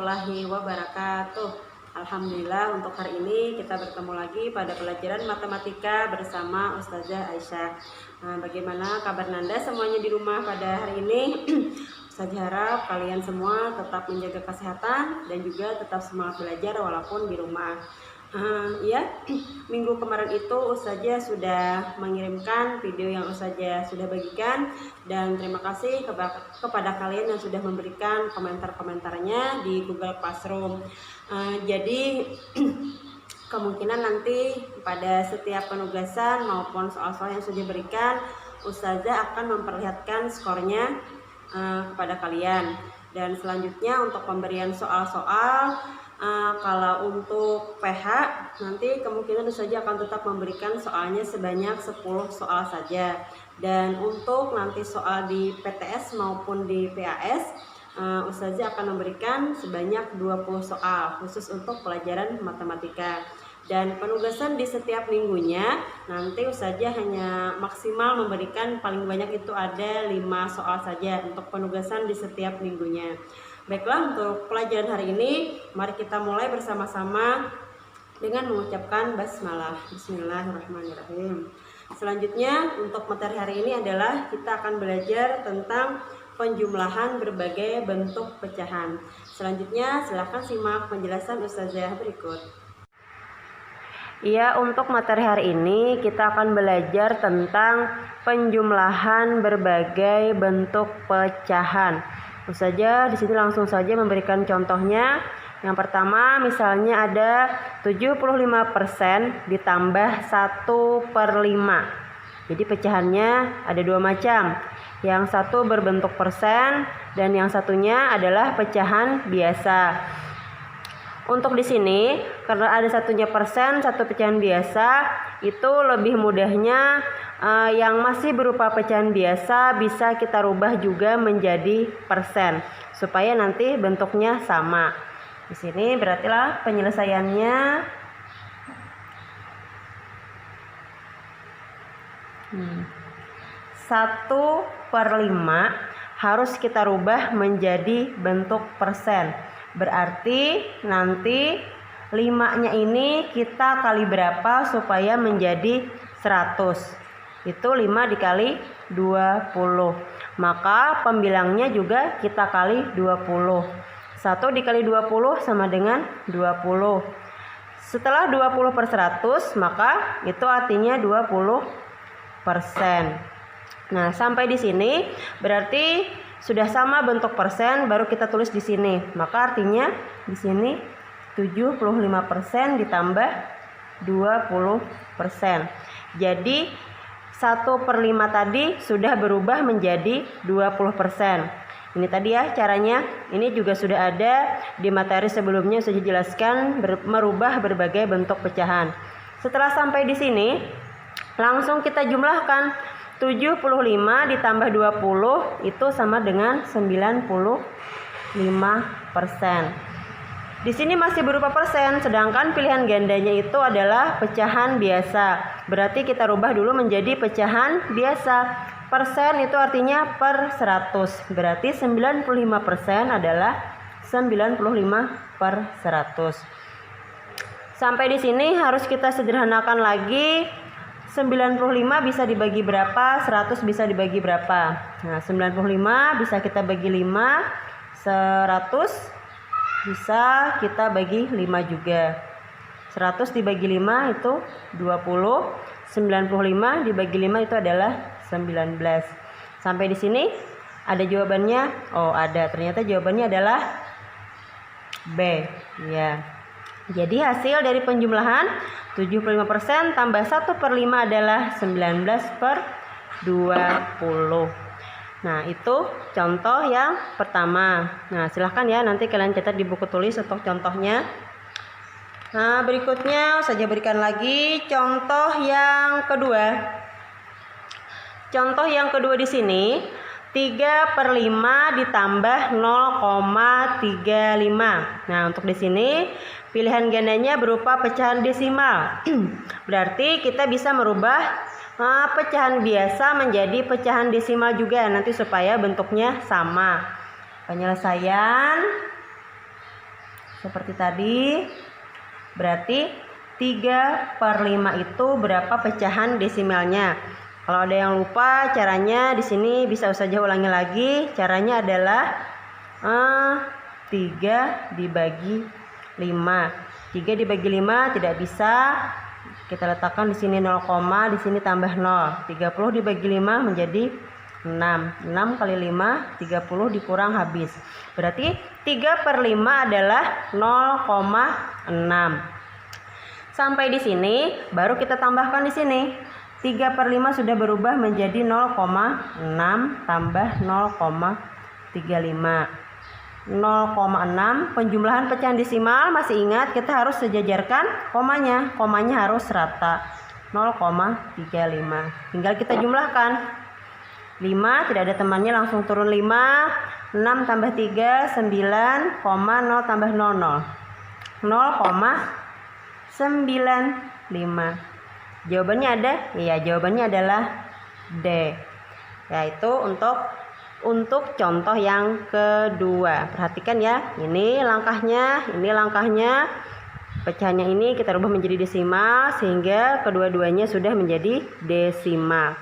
warahmatullahi wabarakatuh. Alhamdulillah untuk hari ini kita bertemu lagi pada pelajaran matematika bersama Ustazah Aisyah. Bagaimana kabar Nanda semuanya di rumah pada hari ini? Ustazah harap kalian semua tetap menjaga kesehatan dan juga tetap semangat belajar walaupun di rumah. Minggu kemarin itu Ustazah sudah mengirimkan video yang Ustazah sudah bagikan, dan terima kasih kepada kalian yang sudah memberikan komentar-komentarnya di Google Classroom. Jadi kemungkinan nanti pada setiap penugasan maupun soal-soal yang sudah diberikan, Ustazah akan memperlihatkan skornya kepada kalian. Dan selanjutnya untuk pemberian soal-soal, kalau untuk PH nanti kemungkinan Ustazah akan tetap memberikan soalnya sebanyak 10 soal saja. Dan untuk nanti soal di PTS maupun di PAS, Ustazah akan memberikan sebanyak 20 soal khusus untuk pelajaran matematika. Dan penugasan di setiap minggunya nanti Ustazah hanya maksimal memberikan paling banyak itu ada 5 soal saja untuk penugasan di setiap minggunya. Baiklah, untuk pelajaran hari ini mari kita mulai bersama-sama dengan mengucapkan basmalah. Bismillahirrahmanirrahim. Selanjutnya untuk materi hari ini adalah kita akan belajar tentang penjumlahan berbagai bentuk pecahan. Selanjutnya silakan simak penjelasan Ustazah berikut. Untuk materi hari ini kita akan belajar tentang penjumlahan berbagai bentuk pecahan. Ustazah di sini langsung saja memberikan contohnya. Yang pertama misalnya ada 75% ditambah 1/5. Jadi pecahannya ada dua macam. Yang satu berbentuk persen dan yang satunya adalah pecahan biasa. Untuk di sini karena ada satunya persen, satu pecahan biasa, itu lebih mudahnya yang masih berupa pecahan biasa bisa kita rubah juga menjadi persen supaya nanti bentuknya sama. Di sini berartilah penyelesaiannya 1/5 harus kita rubah menjadi bentuk persen. Berarti nanti 5-nya ini kita kali berapa supaya menjadi 100. Itu 5 dikali 20. Maka pembilangnya juga kita kali 20. 1 dikali 20 sama dengan 20. Setelah 20/100 maka itu artinya 20%. Nah, sampai di sini berarti sudah sama bentuk persen, baru kita tulis di sini. Maka artinya di sini 75% ditambah 20%. Jadi 1/5 tadi sudah berubah menjadi 20%. Ini tadi ya caranya. Ini juga sudah ada di materi sebelumnya, sudah dijelaskan merubah berbagai bentuk pecahan. Setelah sampai di sini, langsung kita jumlahkan. 75 ditambah 20 itu sama dengan 95%. Di sini masih berupa persen, sedangkan pilihan gandanya itu adalah pecahan biasa. Berarti kita rubah dulu menjadi pecahan biasa. Persen itu artinya per 100. Berarti 95% adalah 95/100. Sampai di sini harus kita sederhanakan lagi. 95 bisa dibagi berapa? 100 bisa dibagi berapa? Nah, 95 bisa kita bagi 5, 100 bisa kita bagi 5 juga. 100 dibagi 5 itu 20, 95 dibagi 5 itu adalah 19. Sampai di sini ada jawabannya? Oh, ada. Ternyata jawabannya adalah B. Ya. Jadi hasil dari penjumlahan 75% tambah 1/5 adalah 19/20. Nah, itu contoh yang pertama. Nah, silahkan ya nanti kalian catat di buku tulis untuk contohnya. Nah, berikutnya saya berikan lagi contoh yang kedua. Contoh yang kedua di sini 3/5 ditambah 0,35. Nah, untuk di sini pilihan gandanya berupa pecahan desimal. Berarti kita bisa merubah pecahan biasa menjadi pecahan desimal juga nanti supaya bentuknya sama. Penyelesaian seperti tadi. Berarti 3/5 itu berapa pecahan desimalnya? Kalau ada yang lupa caranya, di sini bisa Ustazah ulangi lagi. Caranya adalah 3 dibagi 5. 3 dibagi 5 tidak bisa. Kita letakkan di sini 0, di sini tambah 0. 30 dibagi 5 menjadi 6. 6 kali 5, 30 dikurang habis. Berarti 3/5 adalah 0,6. Sampai di sini baru kita tambahkan di sini. 3/5 sudah berubah menjadi 0,6 tambah 0,35. 0,6 penjumlahan pecahan desimal, masih ingat kita harus sejajarkan komanya. Komanya harus rata. 0,35. Tinggal kita jumlahkan. 5 tidak ada temannya, langsung turun 5. 6 tambah 3 9, 0 tambah 00. 0,95. Jawabannya ada? Iya, jawabannya adalah D. Yaitu untuk contoh yang kedua. Perhatikan ya, ini langkahnya, pecahannya ini kita rubah menjadi desimal sehingga kedua-duanya sudah menjadi desimal.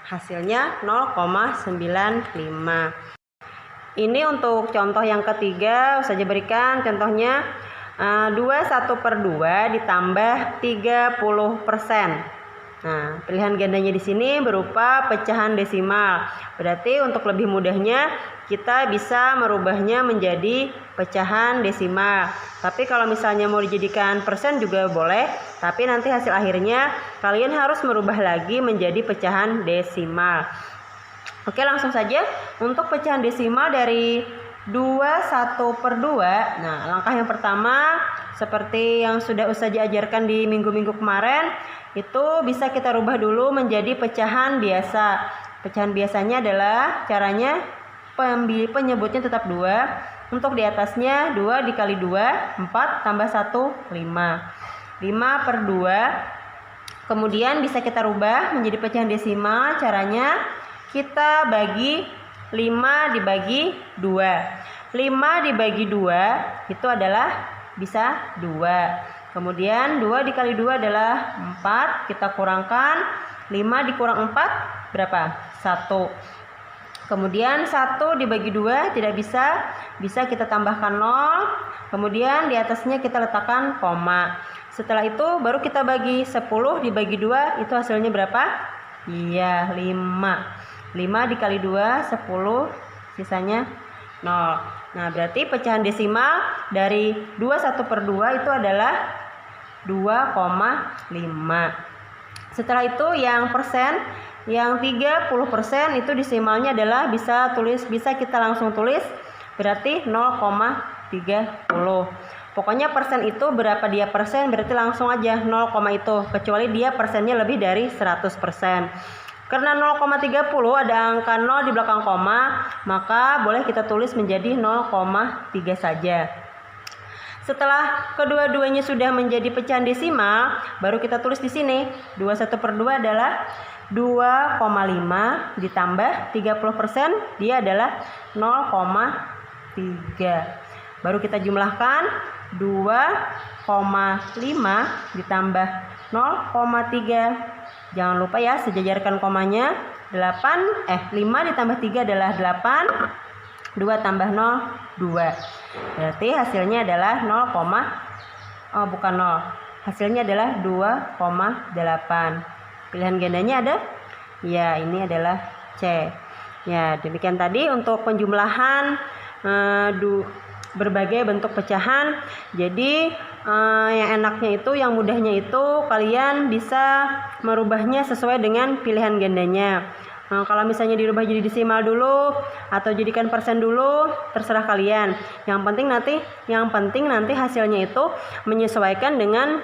Hasilnya 0,95. Ini untuk contoh yang ketiga, Ustazah berikan contohnya 21/2 ditambah 30%. Nah, pilihan gandanya di sini berupa pecahan desimal. Berarti untuk lebih mudahnya kita bisa merubahnya menjadi pecahan desimal. Tapi kalau misalnya mau dijadikan persen juga boleh, tapi nanti hasil akhirnya kalian harus merubah lagi menjadi pecahan desimal. Oke, langsung saja untuk pecahan desimal dari 21/2. Nah, langkah yang pertama seperti yang sudah Ustazah ajarkan di minggu-minggu kemarin, itu bisa kita rubah dulu menjadi pecahan biasa. Pecahan biasanya adalah caranya penyebutnya tetap 2. Untuk di atasnya 2 dikali 2, 4 tambah 1, 5. 5/2. Kemudian bisa kita rubah menjadi pecahan desimal. Caranya kita bagi 5 dibagi 2. 5 dibagi 2 itu adalah bisa 2. Kemudian 2 dikali 2 adalah 4. Kita kurangkan 5 dikurang 4 berapa? 1. Kemudian 1 dibagi 2 tidak bisa. Bisa kita tambahkan 0. Kemudian di atasnya kita letakkan koma. Setelah itu baru kita bagi 10 dibagi 2 itu hasilnya berapa? Iya, 5. 5 dikali 2, 10, sisanya 0. Nah, berarti pecahan desimal dari 21/2 itu adalah 2,5. Setelah itu yang persen, yang 30% itu desimalnya adalah bisa kita langsung tulis, berarti 0,30. Pokoknya persen itu berapa dia persen, berarti langsung aja 0, itu, kecuali dia persennya lebih dari 100%. Karena 0,30 ada angka 0 di belakang koma, maka boleh kita tulis menjadi 0,3 saja. Setelah kedua-duanya sudah menjadi pecahan desimal, baru kita tulis di sini. 21/2 adalah 2,5 ditambah 30%, dia adalah 0,3. Baru kita jumlahkan 2,5 ditambah 0,3. Jangan lupa ya, sejajarkan komanya. 5 ditambah 3 adalah 8. 2 tambah 0, 2. Berarti hasilnya adalah 0, hasilnya adalah 2,8. Pilihan gandanya ada? Ya, ini adalah C. Ya, demikian tadi untuk penjumlahan berbagai bentuk pecahan. Jadi yang enaknya itu, yang mudahnya itu kalian bisa merubahnya sesuai dengan pilihan gandanya. Kalau misalnya dirubah jadi desimal dulu atau jadikan persen dulu, terserah kalian. Yang penting nanti hasilnya itu menyesuaikan dengan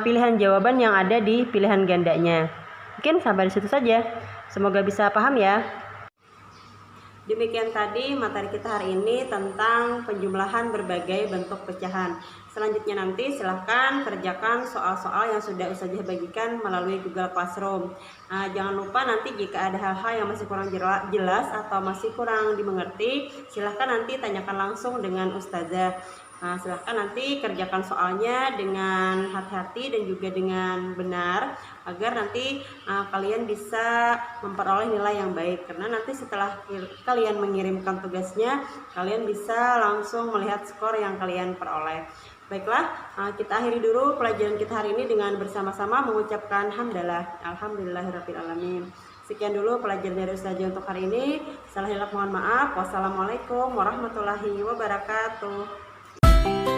pilihan jawaban yang ada di pilihan gandanya. Mungkin sampai di situ saja. Semoga bisa paham ya. Demikian tadi materi kita hari ini tentang penjumlahan berbagai bentuk pecahan. Selanjutnya nanti silahkan kerjakan soal-soal yang sudah Ustazah bagikan melalui Google Classroom. Jangan lupa nanti jika ada hal-hal yang masih kurang jelas atau masih kurang dimengerti, silahkan nanti tanyakan langsung dengan Ustazah. Nah, silahkan nanti kerjakan soalnya dengan hati-hati dan juga dengan benar agar nanti kalian bisa memperoleh nilai yang baik, karena nanti setelah kalian mengirimkan tugasnya kalian bisa langsung melihat skor yang kalian peroleh. Baiklah, kita akhiri dulu pelajaran kita hari ini dengan bersama-sama mengucapkan hamdalah, alhamdulillahirabbil alamin. Sekian dulu pelajaran dari Ustazah untuk hari ini. Salah hilap mohon maaf. Wassalamualaikum warahmatullahi wabarakatuh.